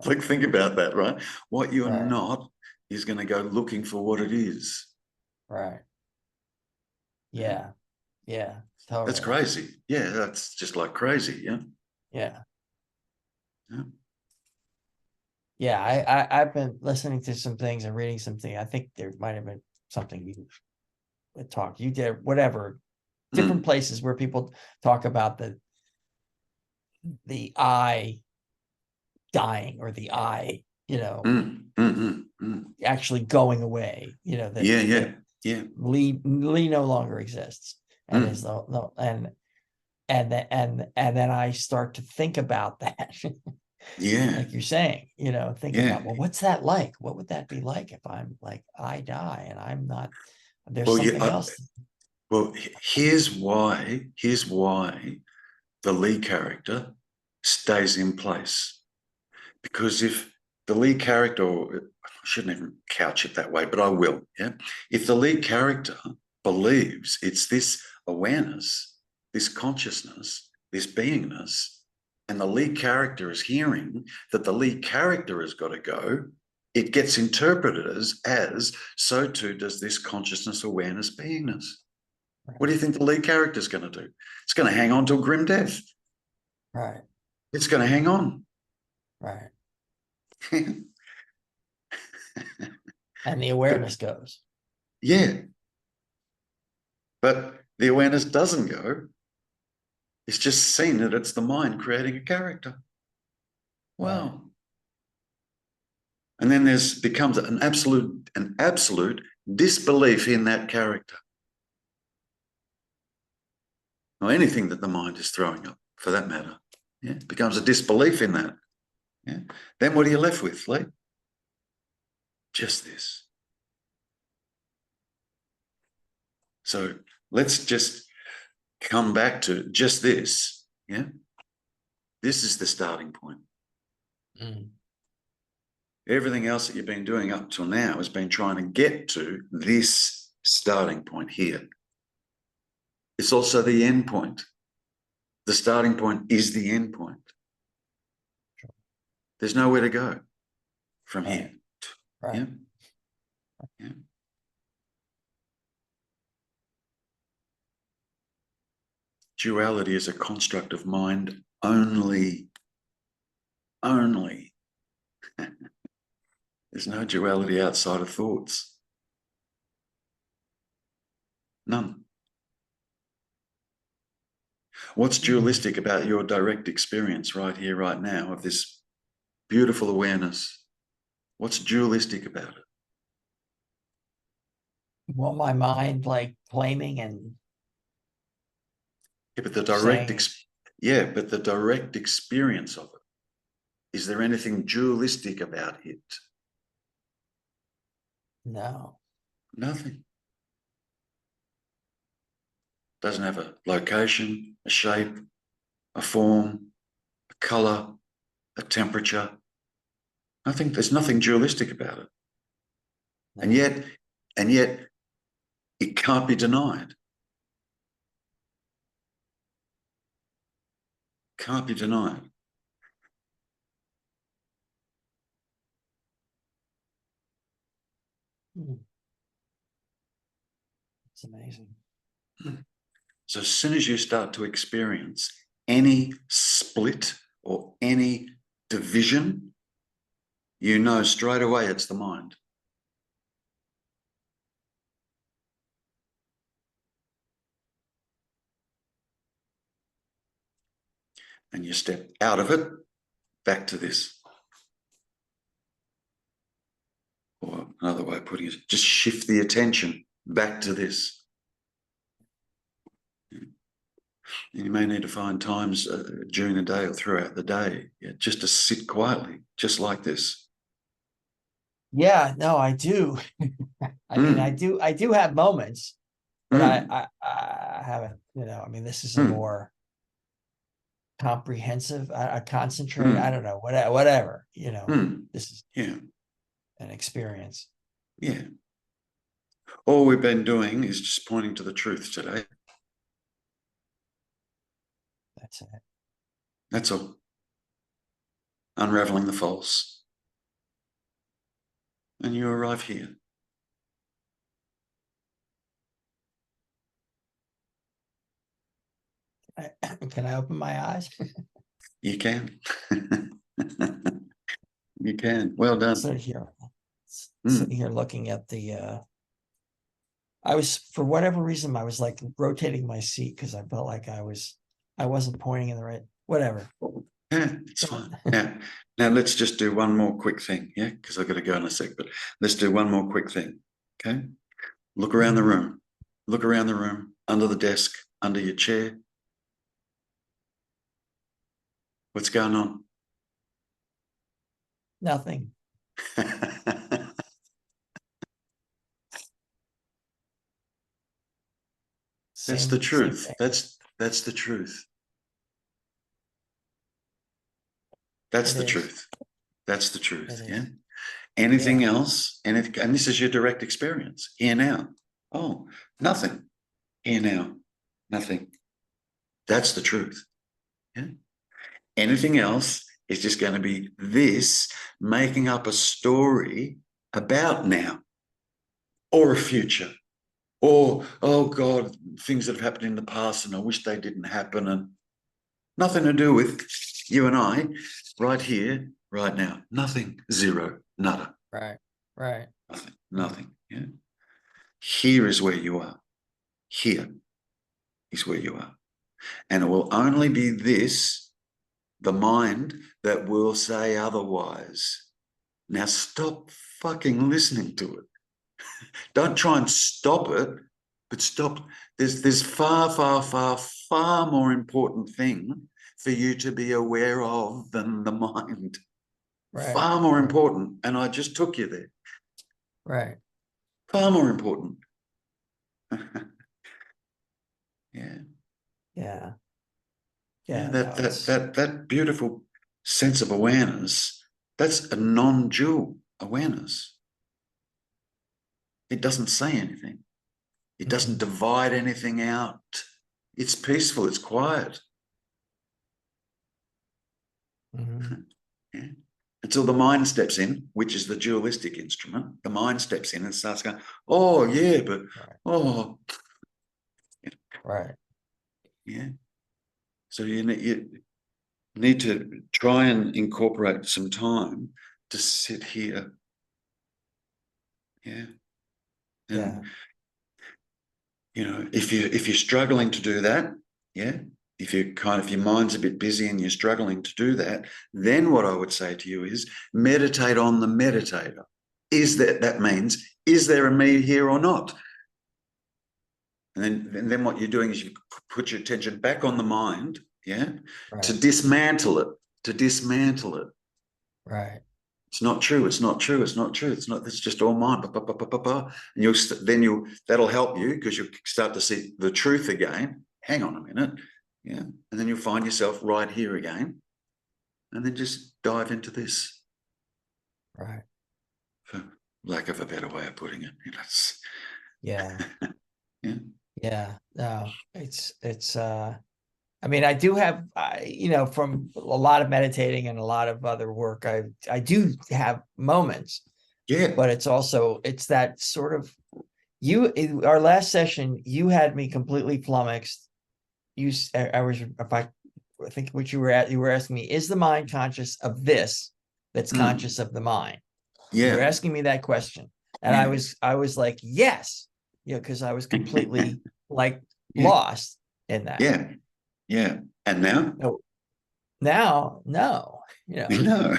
Like, think about that, right? What you're Right. not is going to go looking for what it is. Right. Yeah. Yeah. That's Totally. crazy. Yeah, that's just like crazy. Yeah. Yeah. Yeah. Yeah. I've been listening to some things and reading something. I think there might have been something you talked, you did, whatever, different places where people talk about the I dying, or the I, actually going away, that Yeah, yeah, that yeah. Lee no longer exists, and is no, and then I start to think about that, Yeah, like you're saying, think yeah. about, well, what's that like? What would that be like if I'm like, I die and I'm not, there's Well, yeah. something else. Well, here's why. Here's why the lead character stays in place. Because if the lead character, or I shouldn't even couch it that way, but I will. Yeah. If the lead character believes it's this awareness, this consciousness, this beingness, and the lead character is hearing that the lead character has got to go, it gets interpreted as so too does this consciousness, awareness, beingness. What do you think the lead character is going to do? It's going to hang on till grim death. Right. It's going to hang on. Right. But And the awareness goes. yeah, but the awareness doesn't go. It's just seen that it's the mind creating a character. Right. Wow. And then there's becomes an absolute disbelief in that character. Or anything that the mind is throwing up, for that matter. Yeah, it becomes a disbelief in that. Yeah. Then what are you left with, Lee? Just this. So let's just come back to just this. Yeah. This is the starting point. Everything else that you've been doing up till now has been trying to get to this starting point here. It's also the end point. The starting point is the end point. There's nowhere to go from here. Right. Yeah. Yeah. Duality is a construct of mind only. Only. There's no duality outside of thoughts. None. What's dualistic about your direct experience right here, right now, of this beautiful awareness? What's dualistic about it? Well, my mind like claiming and Yeah, but the saying direct experience of it. Is there anything dualistic about it? no. Nothing. Doesn't have a location, a shape, a form, a color, a temperature. Nothing. There's nothing dualistic about it. No. And yet it can't be denied. Can't be denied. It's amazing. So as soon as you start to experience any split or any division, you know straight away it's the mind. And you step out of it, back to this. Or another way of putting it, just shift the attention back to this. And you may need to find times during the day or throughout the day, just to sit quietly, just like this. Yeah, no, I do. I mean, I do have moments, but I haven't, this is a more comprehensive, concentrate, I don't know, whatever, this is an experience. Yeah. All we've been doing is just pointing to the truth today. That's it. That's all. Unraveling the false. and you arrive here. Can I open my eyes? You can. You can. Well done. Sitting here looking at the I was, for whatever reason, I was like rotating my seat because I felt like I wasn't pointing in the right, whatever. Yeah, it's fine. Now let's just do one more quick thing, yeah, because I've got to go in a sec, but let's do one more quick thing. Okay. Look around the room. Look around the room, under the desk, under your chair. What's going on? Nothing. That's the truth. That's the truth. That's the truth. That's the truth. Yeah. Anything else? And this is your direct experience. Here now. Oh, nothing. Here now. Nothing. That's the truth. Yeah. Anything else is just going to be this making up a story about now or a future. Or, oh God, things that have happened in the past and I wish they didn't happen, and nothing to do with you and I right here, right now. Nothing, zero, nada. Right. Nothing. Yeah. Here is where you are. Here is where you are. And it will only be this, the mind, that will say otherwise. Now stop fucking listening to it. Don't try and stop it, but stop. There's far, far, far, far more important thing for you to be aware of than the mind. Right. Far more important. And I just took you there. Right. Far more important. Yeah. Yeah. Yeah. That beautiful sense of awareness, that's a non-dual awareness. It doesn't say anything. It doesn't divide anything out. It's peaceful. It's quiet. Yeah. Until the mind steps in, which is the dualistic instrument. The mind steps in and starts going, oh, yeah, but, oh. Right. Yeah. So you need to try and incorporate some time to sit here. Yeah. And, you know, if you're struggling to do that, yeah, if your mind's a bit busy and you're struggling to do that, then what I would say to you is meditate on the meditator. That means, is there a me here or not? And then what you're doing is you put your attention back on the mind, yeah, to dismantle it, Right. It's not true. It's not true. It's not true. It's just all mine. And that'll help you because you'll start to see the truth again. Hang on a minute. Yeah. And then you'll find yourself right here again. And then just dive into this. Right. For lack of a better way of putting it. Yeah. Yeah. Yeah. No, it's I mean, I do have, from a lot of meditating and a lot of other work, I do have moments. Yeah. But it's that sort of, our last session, you had me completely flummoxed. I think what you were asking me, is the mind conscious of this that's conscious of the mind? Yeah. You're asking me that question. And I was like, yes, because I was completely like lost in that. Yeah. Yeah. And now? No. No. No.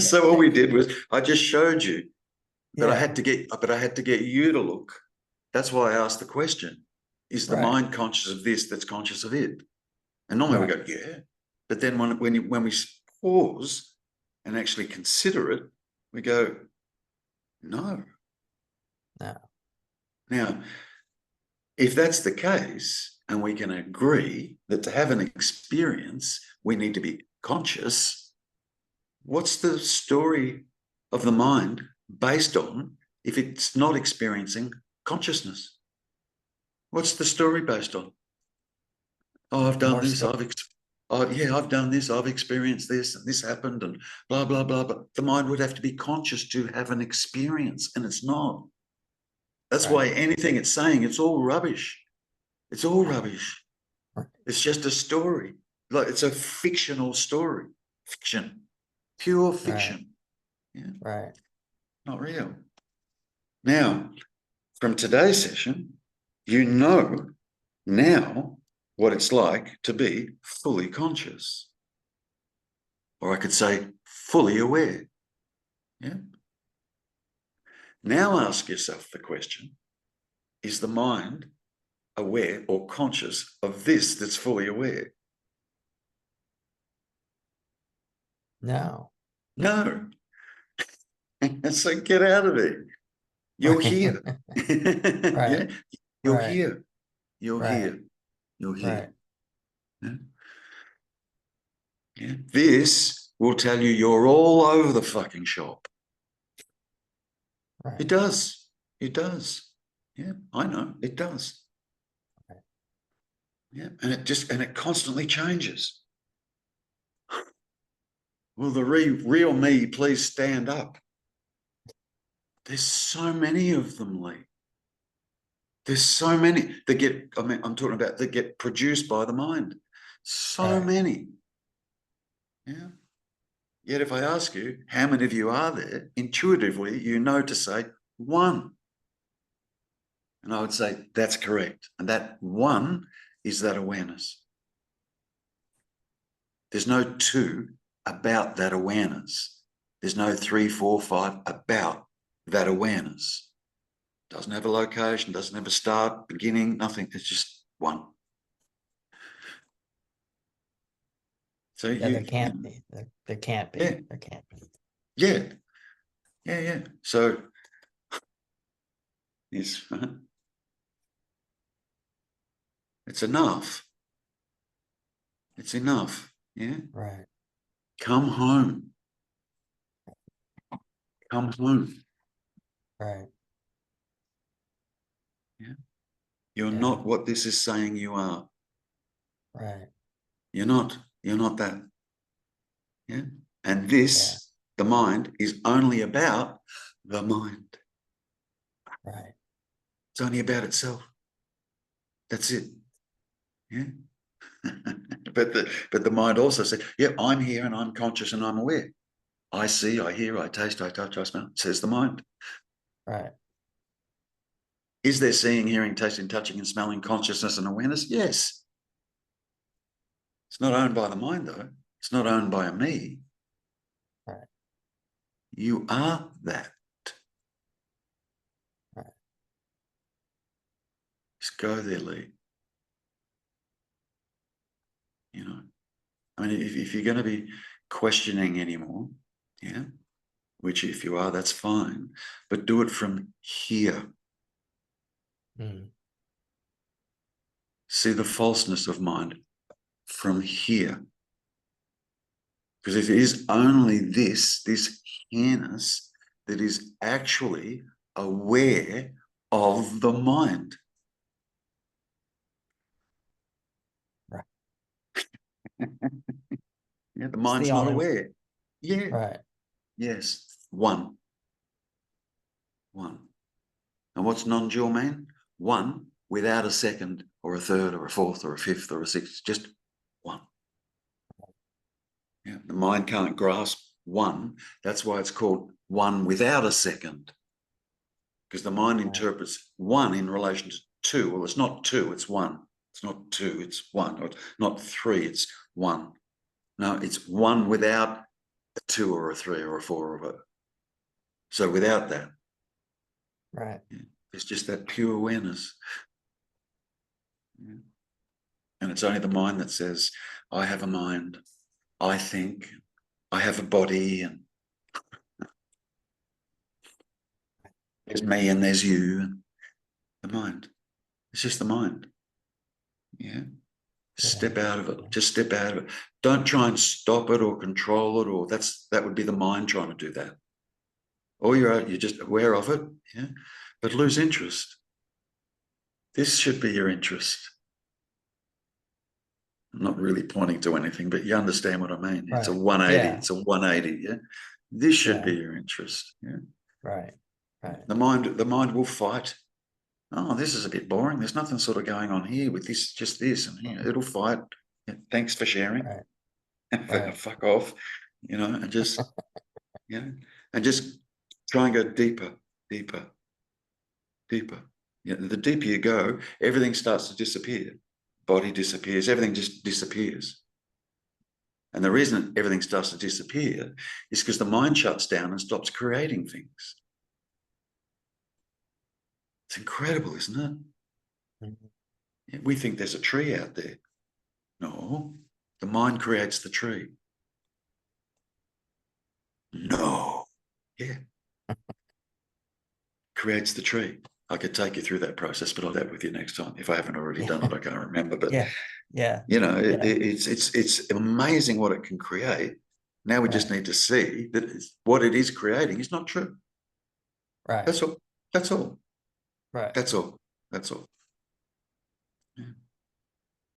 So all we did was I just showed you, but I had to get you to look. That's why I asked the question. Is the mind conscious of this that's conscious of it? And normally we go, yeah. But then when we pause and actually consider it, we go, no. Now, if that's the case, and we can agree that to have an experience, we need to be conscious, what's the story of the mind based on if it's not experiencing consciousness? What's the story based on? Oh, I've done this. oh yeah, I've done this, I've experienced this, and this happened, and blah, blah, blah. But the mind would have to be conscious to have an experience, and it's not. That's why anything it's saying, it's all rubbish. It's all rubbish. It's just a story. Like it's a fictional story. Fiction. Pure fiction. Yeah. Right. Not real. Now, from today's session, you know now what it's like to be fully conscious. Or I could say fully aware. Yeah. Now ask yourself the question, is the mind aware or conscious of this that's fully aware? No. No. So get out of it. You're here. Yeah. You're here. You're here. You're here. Yeah. Yeah. This will tell you you're all over the fucking shop. It does. It does. Yeah, I know. It does. Yeah. And it constantly changes. Will the real me please stand up? There's so many of them, Lee. There's so many that get, I'm talking about that get produced by the mind. So many. Yeah. Yet if I ask you, how many of you are there? Intuitively, you know to say one. And I would say, that's correct. And that one is that awareness. There's no two about that awareness. There's no 3, 4, 5 about that awareness. Doesn't have a location, doesn't have a start, beginning, nothing. It's just one. So yeah, there can't be. There can't be. Yeah. There can't be. Yeah. Yeah, yeah. So yes, it's enough. It's enough. Yeah. Right. Come home. Come home. Right. Yeah. You're not what this is saying you are. Right. You're not. You're not that. Yeah. And this, the mind, is only about the mind. Right. It's only about itself. That's it. Yeah. but the mind also said, yeah, I'm here and I'm conscious and I'm aware. I see, I hear, I taste, I touch, I smell, says the mind. Right. Is there seeing, hearing, tasting, touching, and smelling, consciousness and awareness? Yes. It's not owned by the mind, though. It's not owned by a me. Right. You are that. Right. Just go there, Lee. You know, I mean, if you're going to be questioning anymore, yeah, which if you are, that's fine, but do it from here. See the falseness of mind from here. Because if it is only this here-ness that is actually aware of the mind. Right. Yeah, the mind's not aware. Yeah. Right. Yes. One. And what's non-dual mean? One without a second or a third or a fourth or a fifth or a sixth, just one. Yeah, the mind can't grasp one. That's why it's called one without a second. Because the mind interprets one in relation to two. Well, it's not two, it's one. It's not two, it's one. Or it's not three, it's one. No, it's one without a two or a three or a four or a. So without that. Right. Yeah, it's just that pure awareness. Yeah. And it's only the mind that says, I have a mind, I think, I have a body, and there's me and there's you. And the mind. It's just the mind. Yeah. Step out of it. Just step out of it. Don't try and stop it or control it, or that would be the mind trying to do that. Or you're just aware of it, yeah. But lose interest. This should be your interest. I'm not really pointing to anything, but you understand what I mean. It's a Right. 180. Yeah. It's a 180. Yeah. This should Yeah. be your interest. Yeah. Right. Right. The mind will fight. Oh, this is a bit boring. There's nothing sort of going on here with this, just this, and here. It'll fight. Yeah, thanks for sharing. Right. Right. Fuck off, and just, and just try and go deeper, deeper, deeper. The deeper you go, everything starts to disappear. Body disappears, everything just disappears. And the reason everything starts to disappear is because the mind shuts down and stops creating things. It's incredible, isn't it? Mhm. We think there's a tree out there. No, the mind creates the tree. No, yeah, creates the tree. I could take you through that process, but I'll do that with you next time. If I haven't already done it, I can't remember. But Yeah. Yeah. it's amazing what it can create. Now we just Right. need to see that what it is creating is not true. Right. That's all. That's all. Right. That's all. That's all. Yeah.